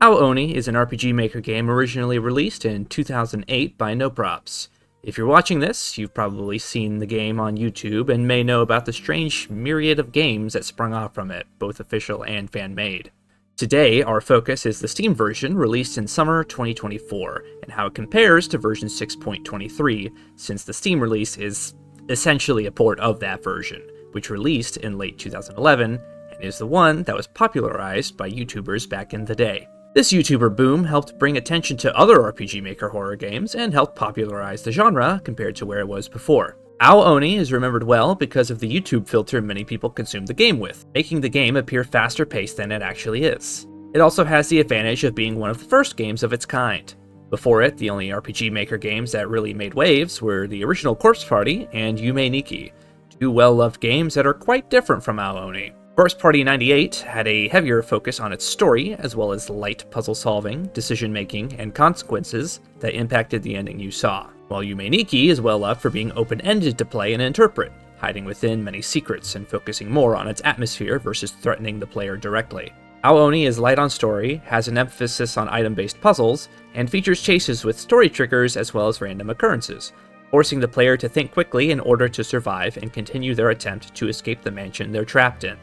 Ao Oni is an RPG Maker game originally released in 2008 by No Props. If you're watching this, you've probably seen the game on YouTube and may know about the strange myriad of games that sprung off from it, both official and fan-made. Today, our focus is the Steam version released in summer 2024, and how it compares to version 6.23, since the Steam release is essentially a port of that version, which released in late 2011, and is the one that was popularized by YouTubers back in the day. This YouTuber boom helped bring attention to other RPG Maker horror games and helped popularize the genre compared to where it was before. Ao Oni is remembered well because of the YouTube filter many people consume the game with, making the game appear faster paced than it actually is. It also has the advantage of being one of the first games of its kind. Before it, the only RPG Maker games that really made waves were the original Corpse Party and Yume Nikki, two well-loved games that are quite different from Ao Oni. Corpse Party 98 had a heavier focus on its story, as well as light puzzle solving, decision making, and consequences that impacted the ending you saw, while Yume Nikki is well loved for being open-ended to play and interpret, hiding within many secrets and focusing more on its atmosphere versus threatening the player directly. Ao Oni is light on story, has an emphasis on item-based puzzles, and features chases with story triggers as well as random occurrences, forcing the player to think quickly in order to survive and continue their attempt to escape the mansion they're trapped in.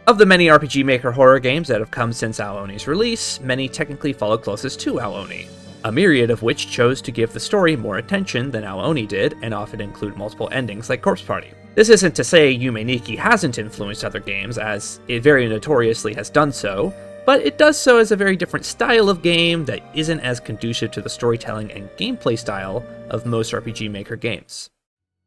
Of the many RPG Maker horror games that have come since Ao Oni's release, many technically follow closest to Ao Oni, a myriad of which chose to give the story more attention than Ao Oni did and often include multiple endings like Corpse Party. This isn't to say Yume Nikki hasn't influenced other games, as it very notoriously has done so, but it does so as a very different style of game that isn't as conducive to the storytelling and gameplay style of most RPG Maker games.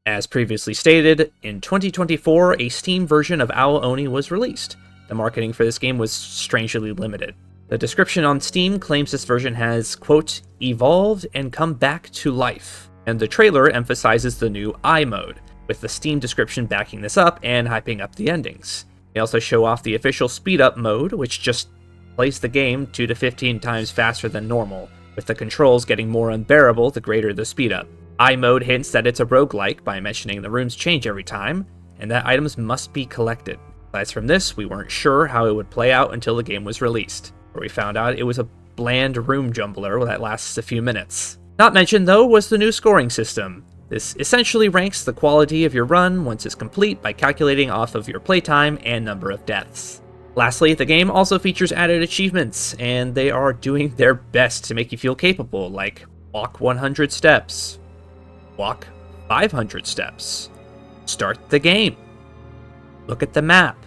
As previously stated, in 2024, a Steam version of Ao Oni was released. The marketing for this game was strangely limited. The description on Steam claims this version has, quote, evolved and come back to life, and the trailer emphasizes the new I mode, with the Steam description backing this up and hyping up the endings. They also show off the official speed up mode, which just plays the game 2 to 15 times faster than normal, with the controls getting more unbearable the greater the speed up. I mode hints that it's a roguelike by mentioning the rooms change every time, and that items must be collected. Aside from this, we weren't sure how it would play out until the game was released, where we found out it was a bland room jumbler that lasts a few minutes. Not mentioned, though, was the new scoring system. This essentially ranks the quality of your run once it's complete by calculating off of your playtime and number of deaths. Lastly, the game also features added achievements, and they are doing their best to make you feel capable, like walk 100 steps, walk 500 steps, start the game, look at the map,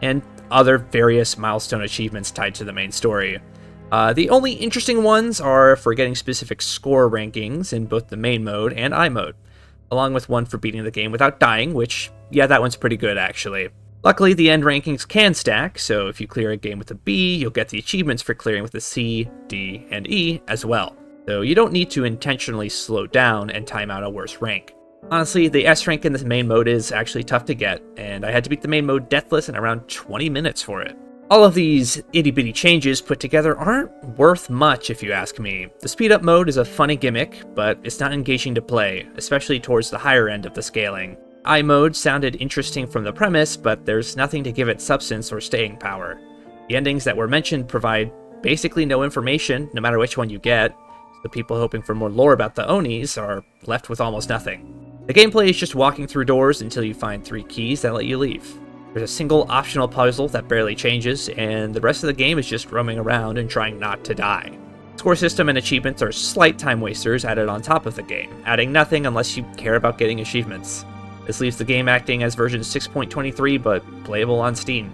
and other various milestone achievements tied to the main story. The only interesting ones are for getting specific score rankings in both the main mode and I mode, along with one for beating the game without dying, which, yeah, that one's pretty good actually. Luckily, the end rankings can stack, so if you clear a game with a B, you'll get the achievements for clearing with a C, D, and E as well. So you don't need to intentionally slow down and time out a worse rank. Honestly, the S rank in the main mode is actually tough to get, and I had to beat the main mode deathless in around 20 minutes for it. All of these itty-bitty changes put together aren't worth much if you ask me. The speed up mode is a funny gimmick, but it's not engaging to play, especially towards the higher end of the scaling. I mode sounded interesting from the premise, but there's nothing to give it substance or staying power. The endings that were mentioned provide basically no information, no matter which one you get. The people hoping for more lore about the Onis are left with almost nothing. The gameplay is just walking through doors until you find 3 keys that let you leave. There's a single optional puzzle that barely changes, and the rest of the game is just roaming around and trying not to die. Score system and achievements are slight time wasters added on top of the game, adding nothing unless you care about getting achievements. This leaves the game acting as version 6.23 but playable on Steam.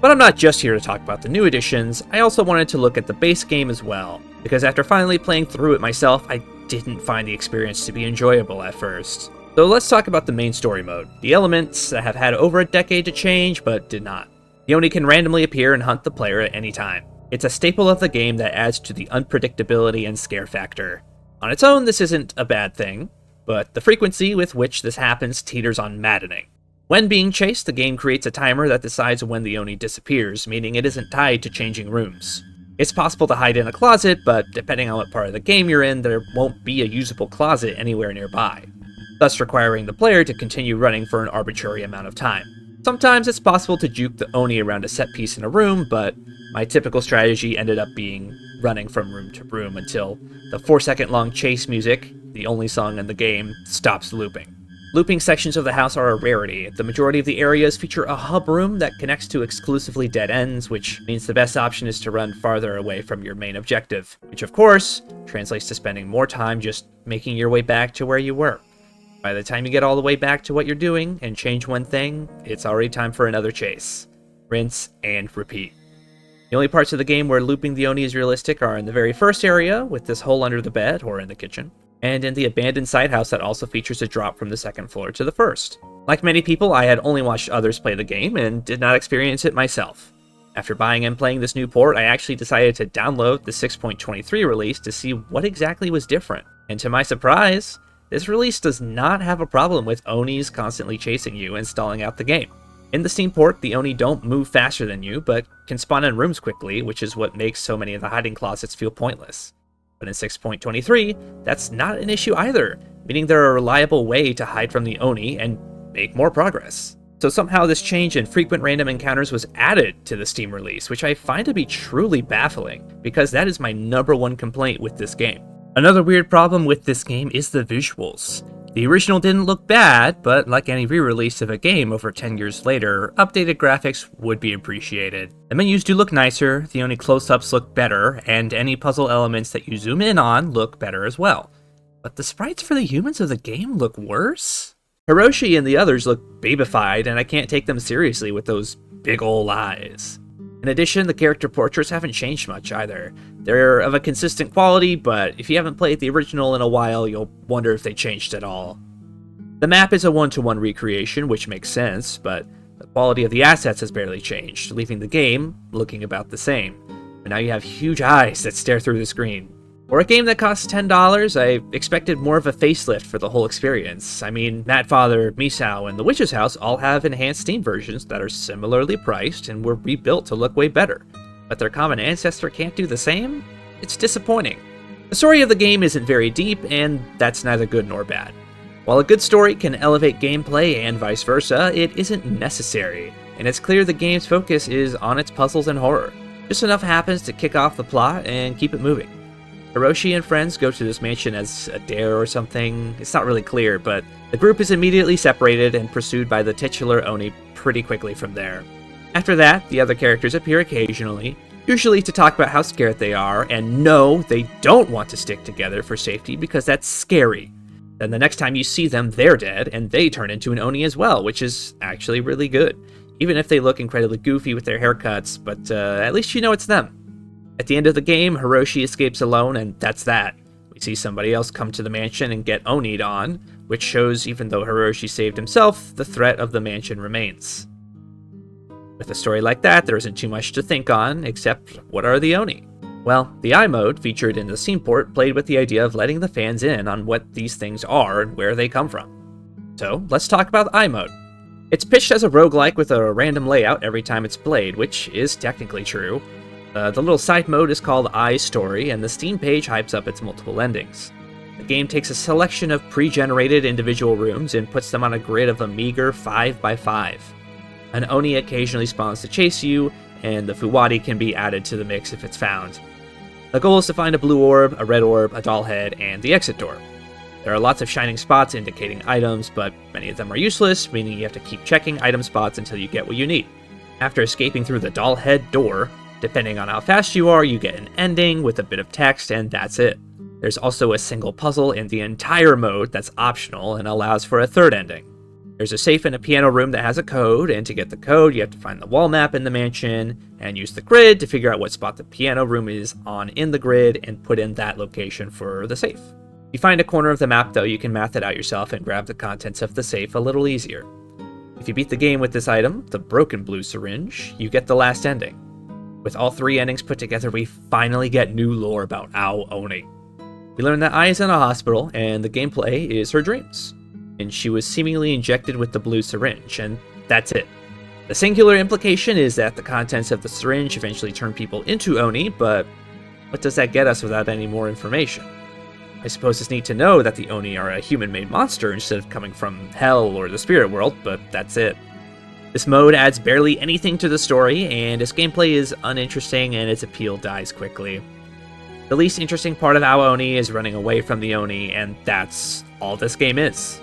But I'm not just here to talk about the new additions, I also wanted to look at the base game as well, because after finally playing through it myself, I didn't find the experience to be enjoyable at first. So let's talk about the main story mode, the elements that have had over a decade to change but did not. The Oni can randomly appear and hunt the player at any time. It's a staple of the game that adds to the unpredictability and scare factor. On its own, this isn't a bad thing, but the frequency with which this happens teeters on maddening. When being chased, the game creates a timer that decides when the Oni disappears, meaning it isn't tied to changing rooms. It's possible to hide in a closet, but depending on what part of the game you're in, there won't be a usable closet anywhere nearby, thus requiring the player to continue running for an arbitrary amount of time. Sometimes it's possible to juke the Oni around a set piece in a room, but my typical strategy ended up being running from room to room until the 4-second long chase music, the only song in the game, stops looping. Looping sections of the house are a rarity. The majority of the areas feature a hub room that connects to exclusively dead ends, which means the best option is to run farther away from your main objective, which of course translates to spending more time just making your way back to where you were. By the time you get all the way back to what you're doing and change one thing, it's already time for another chase. Rinse and repeat. The only parts of the game where looping the Oni is realistic are in the very first area, with this hole under the bed or in the kitchen, and in the abandoned side house that also features a drop from the second floor to the first. Like many people, I had only watched others play the game and did not experience it myself. After buying and playing this new port, I actually decided to download the 6.23 release to see what exactly was different. And to my surprise, this release does not have a problem with Onis constantly chasing you and stalling out the game. In the Steam port, the Oni don't move faster than you, but can spawn in rooms quickly, which is what makes so many of the hiding closets feel pointless. But in 6.23, that's not an issue either, meaning they're a reliable way to hide from the Oni and make more progress. So somehow this change in frequent random encounters was added to the Steam release, which I find to be truly baffling, because that is my #1 complaint with this game. Another weird problem with this game is the visuals. The original didn't look bad, but like any re-release of a game over 10 years later, updated graphics would be appreciated. The menus do look nicer, the Oni close-ups look better, and any puzzle elements that you zoom in on look better as well. But the sprites for the humans of the game look worse? Hiroshi and the others look babified, and I can't take them seriously with those big ol' eyes. In addition, the character portraits haven't changed much either. They're of a consistent quality, but if you haven't played the original in a while, you'll wonder if they changed at all. The map is a 1-to-1 recreation, which makes sense, but the quality of the assets has barely changed, leaving the game looking about the same. But now you have huge eyes that stare through the screen. For a game that costs $10, I expected more of a facelift for the whole experience. I mean, Mad Father, Misao, and The Witch's House all have enhanced Steam versions that are similarly priced and were rebuilt to look way better. But their common ancestor can't do the same? It's disappointing. The story of the game isn't very deep, and that's neither good nor bad. While a good story can elevate gameplay and vice versa, it isn't necessary, and it's clear the game's focus is on its puzzles and horror. Just enough happens to kick off the plot and keep it moving. Hiroshi and friends go to this mansion as a dare or something. It's not really clear, but the group is immediately separated and pursued by the titular Oni pretty quickly from there. After that, the other characters appear occasionally, usually to talk about how scared they are, and no, they don't want to stick together for safety because that's scary. Then the next time you see them, they're dead, and they turn into an Oni as well, which is actually really good. Even if they look incredibly goofy with their haircuts, but at least you know it's them. At the end of the game, Hiroshi escapes alone, and that's that. We see somebody else come to the mansion and get Oni'd on, which shows even though Hiroshi saved himself, the threat of the mansion remains. With a story like that, there isn't too much to think on, except what are the Oni? Well, the I mode, featured in the Steam port, played with the idea of letting the fans in on what these things are and where they come from. So, let's talk about I mode. It's pitched as a roguelike with a random layout every time it's played, which is technically true. The little side mode is called I Story, and the Steam page hypes up its multiple endings. The game takes a selection of pre-generated individual rooms and puts them on a grid of a meager 5x5. An Oni occasionally spawns to chase you, and the Fuwadi can be added to the mix if it's found. The goal is to find a blue orb, a red orb, a doll head, and the exit door. There are lots of shining spots indicating items, but many of them are useless, meaning you have to keep checking item spots until you get what you need. After escaping through the doll head door, depending on how fast you are, you get an ending with a bit of text, and that's it. There's also a single puzzle in the entire mode that's optional and allows for a third ending. There's a safe in a piano room that has a code, and to get the code, you have to find the wall map in the mansion, and use the grid to figure out what spot the piano room is on in the grid, and put in that location for the safe. If you find a corner of the map, though, you can math it out yourself and grab the contents of the safe a little easier. If you beat the game with this item, the broken blue syringe, you get the last ending. With all three endings put together, we finally get new lore about Ao Oni. We learn that Ai is in a hospital, and the gameplay is her dreams. And she was seemingly injected with the blue syringe, and that's it. The singular implication is that the contents of the syringe eventually turn people into Oni, but what does that get us without any more information? I suppose it's neat to know that the Oni are a human-made monster instead of coming from hell or the spirit world, but that's it. This mode adds barely anything to the story, and its gameplay is uninteresting and its appeal dies quickly. The least interesting part of Ao Oni is running away from the Oni, and that's all this game is.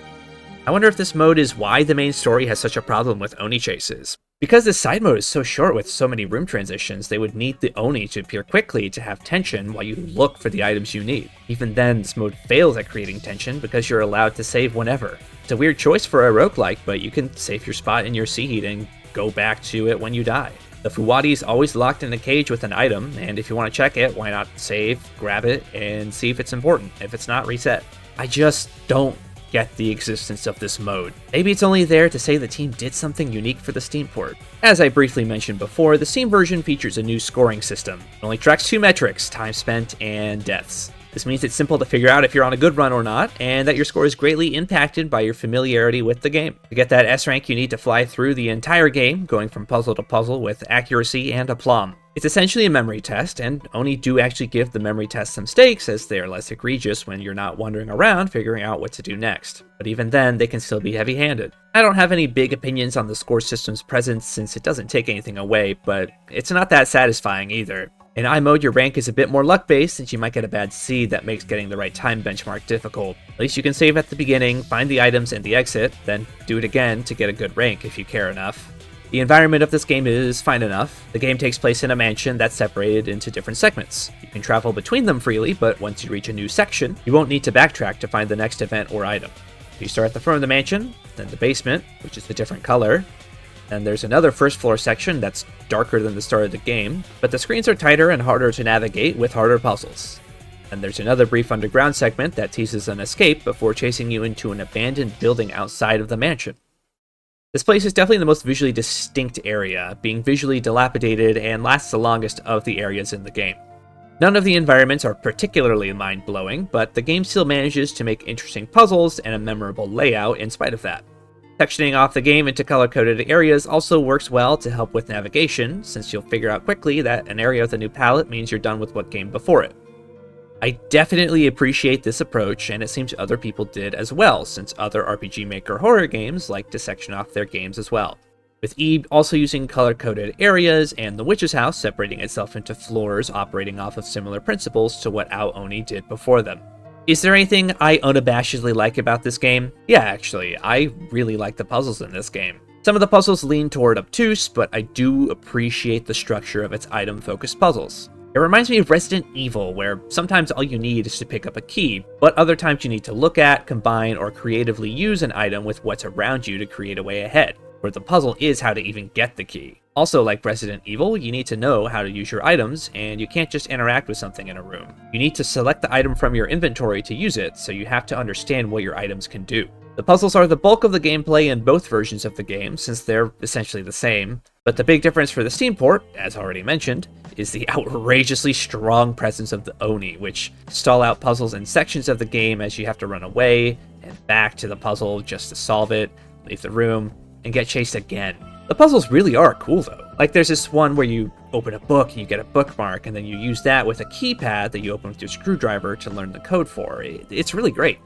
I wonder if this mode is why the main story has such a problem with Oni chases. Because this side mode is so short with so many room transitions, they would need the Oni to appear quickly to have tension while you look for the items you need. Even then, this mode fails at creating tension because you're allowed to save whenever. It's a weird choice for a roguelike, but you can save your spot in your seed and go back to it when you die. The Fuwadi is always locked in a cage with an item, and if you want to check it, why not save, grab it, and see if it's important. If it's not, reset. I just don't get the existence of this mode. Maybe it's only there to say the team did something unique for the Steam port. As I briefly mentioned before, the Steam version features a new scoring system. It only tracks 2 metrics, time spent and deaths. This means it's simple to figure out if you're on a good run or not, and that your score is greatly impacted by your familiarity with the game. To get that S rank, you need to fly through the entire game, going from puzzle to puzzle with accuracy and aplomb. It's essentially a memory test, and Oni do actually give the memory test some stakes, as they are less egregious when you're not wandering around figuring out what to do next. But even then, they can still be heavy-handed. I don't have any big opinions on the score system's presence since it doesn't take anything away, but it's not that satisfying either. In I mode, your rank is a bit more luck-based, since you might get a bad seed that makes getting the right time benchmark difficult. At least you can save at the beginning, find the items and the exit, then do it again to get a good rank if you care enough. The environment of this game is fine enough. The game takes place in a mansion that's separated into different segments. You can travel between them freely, but once you reach a new section, you won't need to backtrack to find the next event or item. You start at the front of the mansion, then the basement, which is a different color. And there's another first floor section that's darker than the start of the game, but the screens are tighter and harder to navigate with harder puzzles. And there's another brief underground segment that teases an escape before chasing you into an abandoned building outside of the mansion. This place is definitely the most visually distinct area, being visually dilapidated and lasts the longest of the areas in the game. None of the environments are particularly mind-blowing, but the game still manages to make interesting puzzles and a memorable layout in spite of that. Sectioning off the game into color-coded areas also works well to help with navigation, since you'll figure out quickly that an area with a new palette means you're done with what came before it. I definitely appreciate this approach, and it seems other people did as well, since other RPG Maker horror games like to section off their games as well. With Eve also using color-coded areas, and the Witch's House separating itself into floors operating off of similar principles to what Ao Oni did before them. Is there anything I unabashedly like about this game? Yeah, actually, I really like the puzzles in this game. Some of the puzzles lean toward obtuse, but I do appreciate the structure of its item-focused puzzles. It reminds me of Resident Evil, where sometimes all you need is to pick up a key, but other times you need to look at, combine, or creatively use an item with what's around you to create a way ahead, where the puzzle is how to even get the key. Also, like Resident Evil, you need to know how to use your items, and you can't just interact with something in a room. You need to select the item from your inventory to use it, so you have to understand what your items can do. The puzzles are the bulk of the gameplay in both versions of the game, since they're essentially the same, but the big difference for the Steam port, as already mentioned, is the outrageously strong presence of the Oni, which stall out puzzles in sections of the game as you have to run away and back to the puzzle just to solve it, leave the room, and get chased again. The puzzles really are cool though. Like there's this one where you open a book and you get a bookmark, and then you use that with a keypad that you open with your screwdriver to learn the code for. It's really great.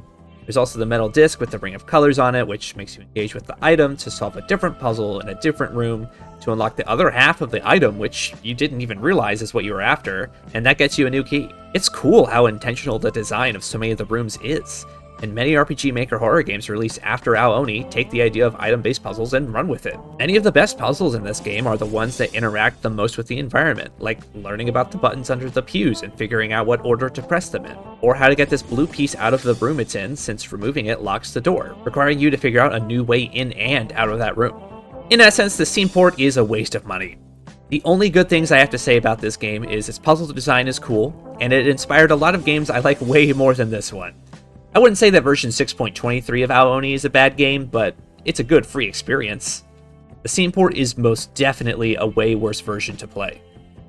There's also the metal disc with the ring of colors on it, which makes you engage with the item to solve a different puzzle in a different room to unlock the other half of the item, which you didn't even realize is what you were after, and that gets you a new key. It's cool how intentional the design of so many of the rooms is, and many RPG Maker horror games released after Ao Oni take the idea of item-based puzzles and run with it. Many of the best puzzles in this game are the ones that interact the most with the environment, like learning about the buttons under the pews and figuring out what order to press them in, or how to get this blue piece out of the room it's in since removing it locks the door, requiring you to figure out a new way in and out of that room. In essence, the Steam port is a waste of money. The only good things I have to say about this game is its puzzle design is cool, and it inspired a lot of games I like way more than this one. I wouldn't say that version 6.23 of Ao Oni is a bad game, but it's a good free experience. The Steam port is most definitely a way worse version to play.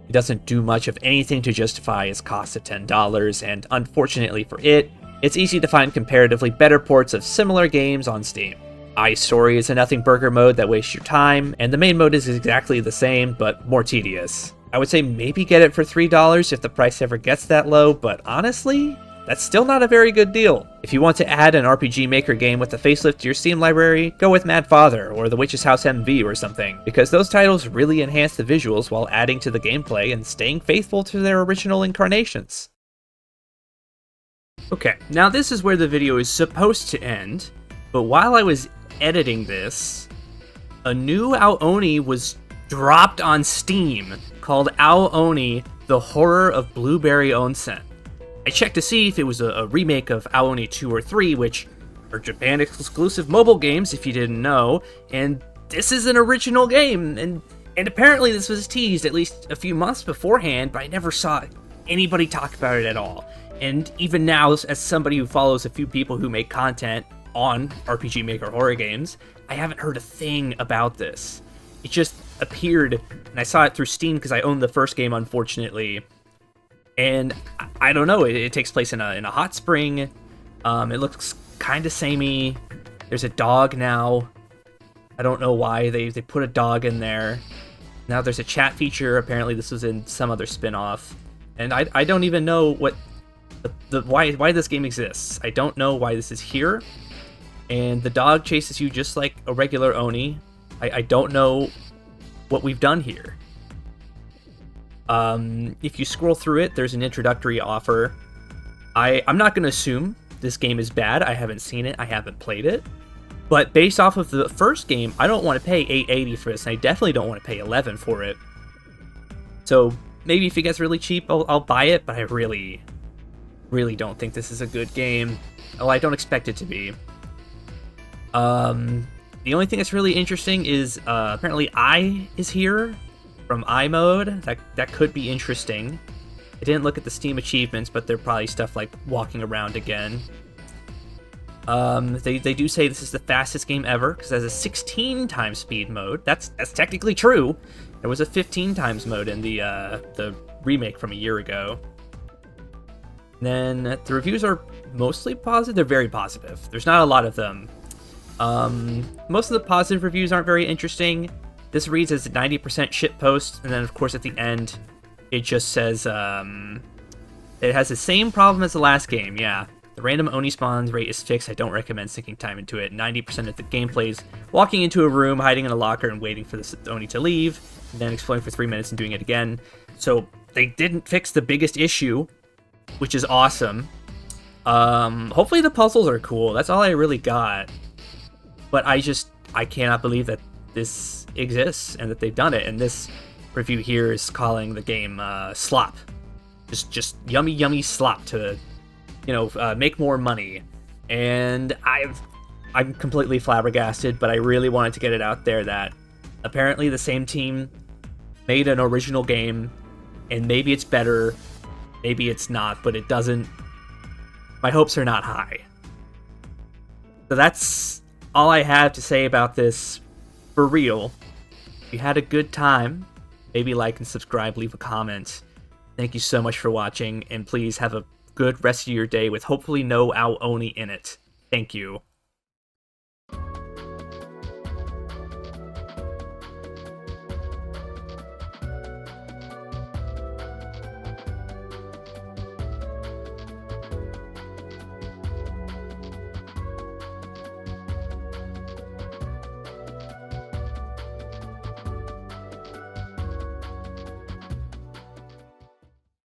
It doesn't do much of anything to justify its cost of $10, and unfortunately for it, it's easy to find comparatively better ports of similar games on Steam. iStory is a nothing burger mode that wastes your time, and the main mode is exactly the same, but more tedious. I would say maybe get it for $3 if the price ever gets that low, but honestly, that's still not a very good deal. If you want to add an RPG Maker game with a facelift to your Steam library, go with Mad Father or The Witch's House MV or something, because those titles really enhance the visuals while adding to the gameplay and staying faithful to their original incarnations. Okay, now this is where the video is supposed to end, but while I was editing this, a new Ao-Oni was dropped on Steam called Ao-Oni: The Horror of Blueberry Onsen. I checked to see if it was a remake of Ao-Oni 2 or 3, which are Japan-exclusive mobile games, if you didn't know, and this is an original game, and apparently this was teased at least a few months beforehand, but I never saw anybody talk about it at all. And even now, as somebody who follows a few people who make content on RPG Maker horror games, I haven't heard a thing about this. It just appeared, and I saw it through Steam because I owned the first game, unfortunately. And I don't know, it takes place in a hot spring. It looks kind of samey. There's a dog now. I don't know why they put a dog in there. Now there's a chat feature. Apparently this was in some other spin-off. And I don't even know what why this game exists. I don't know why this is here. And the dog chases you just like a regular Oni. I don't know what we've done here. If you scroll through it, there's an introductory offer. I'm not going to assume this game is bad. I haven't seen it. I haven't played it. But based off of the first game, I don't want to pay $8.80 for this, and I definitely don't want to pay $11 for it. So maybe if it gets really cheap, I'll buy it, but I really don't think this is a good game. Oh, I don't expect it to be. The only thing that's really interesting is apparently I is here from I mode. That could be interesting. I didn't look at the Steam achievements, but they're probably stuff like walking around again. They do say this is the fastest game ever because it has a 16 times speed mode. That's technically true. There was a 15 times mode in the remake from a year ago. And then the reviews are mostly positive. They're very positive. There's not a lot of them. Most of the positive reviews aren't very interesting. This reads as a 90% shitpost, and then of course at the end, it just says, it has the same problem as the last game, yeah. The random Oni spawns rate is fixed. I don't recommend sinking time into it. 90% of the gameplay is walking into a room, hiding in a locker, and waiting for the Oni to leave, and then exploring for 3 minutes and doing it again. So they didn't fix the biggest issue, which is awesome. Hopefully the puzzles are cool. That's all I really got. But I cannot believe that this exists and that they've done it. And this review here is calling the game slop. Just yummy slop to, make more money. And I'm completely flabbergasted, but I really wanted to get it out there that apparently the same team made an original game, and maybe it's better, maybe it's not, but it doesn't. My hopes are not high. So that's all I have to say about this for real. If you had a good time, maybe like and subscribe, leave a comment. Thank you so much for watching, and please have a good rest of your day with hopefully no Ao-Oni in it. Thank you.